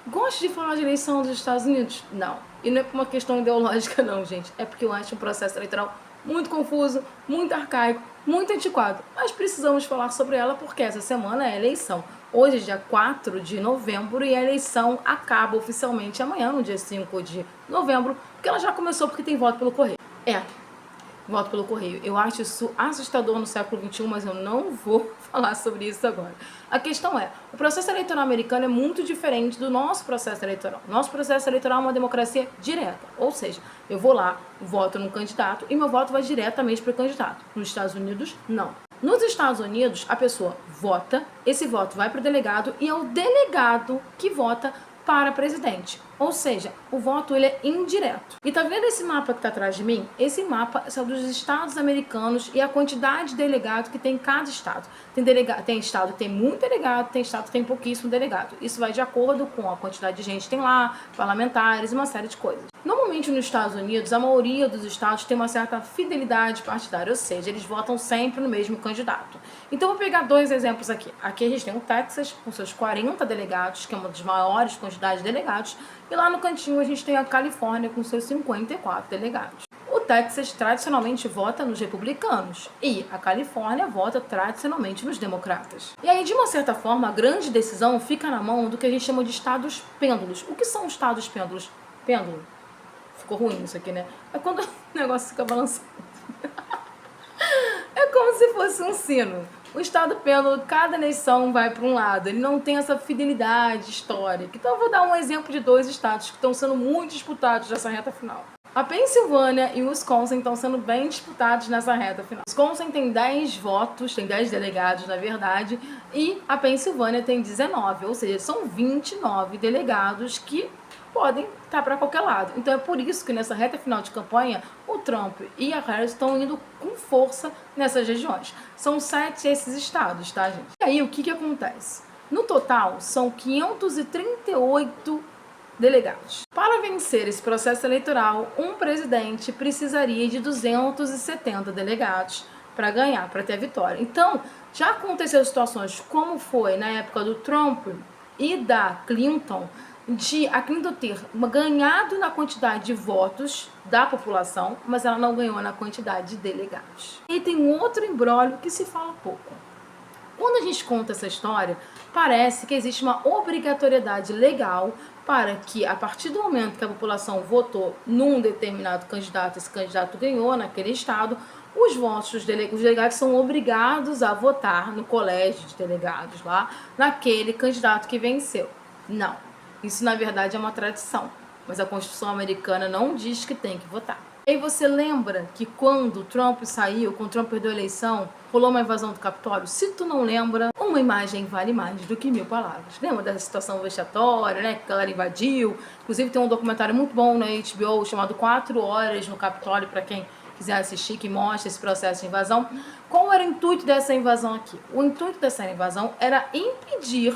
Gosto de falar de eleição dos Estados Unidos? Não. E não é por uma questão ideológica não, gente. É porque eu acho um processo eleitoral muito confuso, muito arcaico, muito antiquado. Mas precisamos falar sobre ela porque essa semana é eleição. Hoje é dia 4 de novembro e a eleição acaba oficialmente amanhã, no dia 5 de novembro, porque ela já começou porque tem voto pelo correio. Voto pelo correio. Eu acho isso assustador no século XXI, mas eu não vou falar sobre isso agora. A questão é, o processo eleitoral americano é muito diferente do nosso processo eleitoral. Nosso processo eleitoral é uma democracia direta, ou seja, eu vou lá, voto num candidato e meu voto vai diretamente para o candidato. Nos Estados Unidos, não. Nos Estados Unidos, a pessoa vota, esse voto vai para o delegado e é o delegado que vota para presidente. Ou seja, o voto ele é indireto. E tá vendo esse mapa que tá atrás de mim? Esse mapa são dos estados americanos e a quantidade de delegados que tem em cada estado. Tem estado que tem muito delegado, tem estado que tem pouquíssimo delegado. Isso vai de acordo com a quantidade de gente que tem lá, parlamentares e uma série de coisas. Normalmente nos Estados Unidos, a maioria dos estados tem uma certa fidelidade partidária, ou seja, eles votam sempre no mesmo candidato. Então vou pegar dois exemplos aqui. Aqui a gente tem o Texas com seus 40 delegados, que é uma das maiores quantidades de delegados, e lá no cantinho a gente tem a Califórnia com seus 54 delegados. O Texas tradicionalmente vota nos republicanos e a Califórnia vota tradicionalmente nos democratas. E aí, de uma certa forma, a grande decisão fica na mão do que a gente chama de estados pêndulos. O que são estados pêndulos? Pêndulo. Ficou ruim isso aqui, né? É quando o negócio fica balançando. É como se fosse um sino. O estado pêndulo, cada eleição vai para um lado. Ele não tem essa fidelidade histórica. Então eu vou dar um exemplo de dois estados que estão sendo muito disputados nessa reta final. A Pensilvânia e o Wisconsin estão sendo bem disputados nessa reta final. O Wisconsin tem 10 votos, tem 10 delegados, na verdade, e a Pensilvânia tem 19, ou seja, são 29 delegados que podem estar para qualquer lado. Então é por isso que nessa reta final de campanha, o Trump e a Harris estão indo com força nessas regiões. São 7 esses estados, tá, gente? E aí, o que acontece? No total, são 538 delegados. Para vencer esse processo eleitoral, um presidente precisaria de 270 delegados para ganhar, para ter a vitória. Então, já aconteceu situações como foi na época do Trump e da Clinton, de a Clinton ter ganhado na quantidade de votos da população, mas ela não ganhou na quantidade de delegados. E tem um outro imbróglio que se fala pouco. Quando a gente conta essa história, parece que existe uma obrigatoriedade legal para que, a partir do momento que a população votou num determinado candidato, esse candidato ganhou naquele estado, os votos dos delegados são obrigados a votar no colégio de delegados lá, naquele candidato que venceu. Não. Isso, na verdade, é uma tradição, mas a Constituição americana não diz que tem que votar. E aí você lembra que quando Trump saiu, quando Trump perdeu a eleição, rolou uma invasão do Capitólio? Se tu não lembra, uma imagem vale mais do que 1000 palavras. Lembra dessa situação vexatória, né? Que a galera invadiu. Inclusive tem um documentário muito bom na HBO chamado 4 Horas no Capitólio, para quem quiser assistir, que mostra esse processo de invasão. Qual era o intuito dessa invasão aqui? O intuito dessa invasão era impedir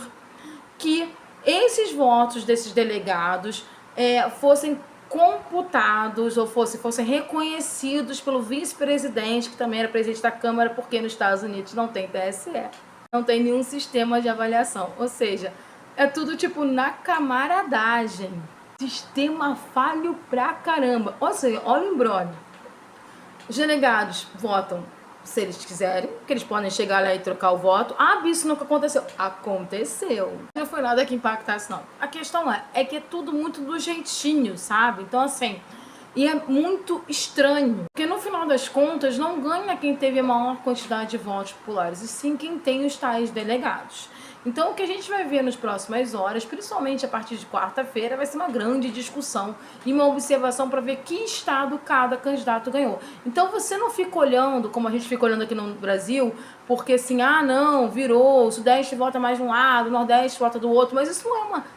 que esses votos desses delegados fossem computados ou fossem reconhecidos pelo vice-presidente, que também era presidente da Câmara, porque nos Estados Unidos não tem TSE, não tem nenhum sistema de avaliação. Ou seja, é tudo tipo na camaradagem. Sistema falho pra caramba. Ou seja, olha o imbróglio. Os delegados votam se eles quiserem, que eles podem chegar lá e trocar o voto. Ah, isso nunca aconteceu. Aconteceu. Não foi nada que impactasse, não. A questão é que é tudo muito do jeitinho, sabe? Então, assim, e é muito estranho. Porque no final das contas, não ganha quem teve a maior quantidade de votos populares, e sim quem tem os tais delegados. Então, o que a gente vai ver nas próximas horas, principalmente a partir de quarta-feira, vai ser uma grande discussão e uma observação para ver que estado cada candidato ganhou. Então, você não fica olhando, como a gente fica olhando aqui no Brasil, porque assim, não, virou, o Sudeste vota mais de um lado, o Nordeste vota do outro, mas isso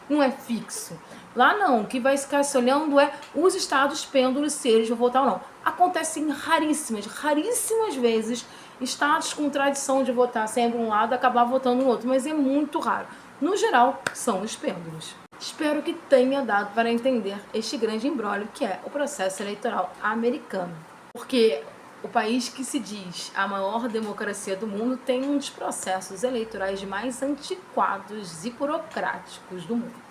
não é fixo. Lá não, o que vai ficar se olhando é os estados pêndulos, se eles vão votar ou não. Acontece em raríssimas vezes, estados com tradição de votar sempre um lado acabar votando no outro, mas é muito raro. No geral, são os pêndulos. Espero que tenha dado para entender este grande imbróglio que é o processo eleitoral americano. Porque o país que se diz a maior democracia do mundo tem um dos processos eleitorais mais antiquados e burocráticos do mundo.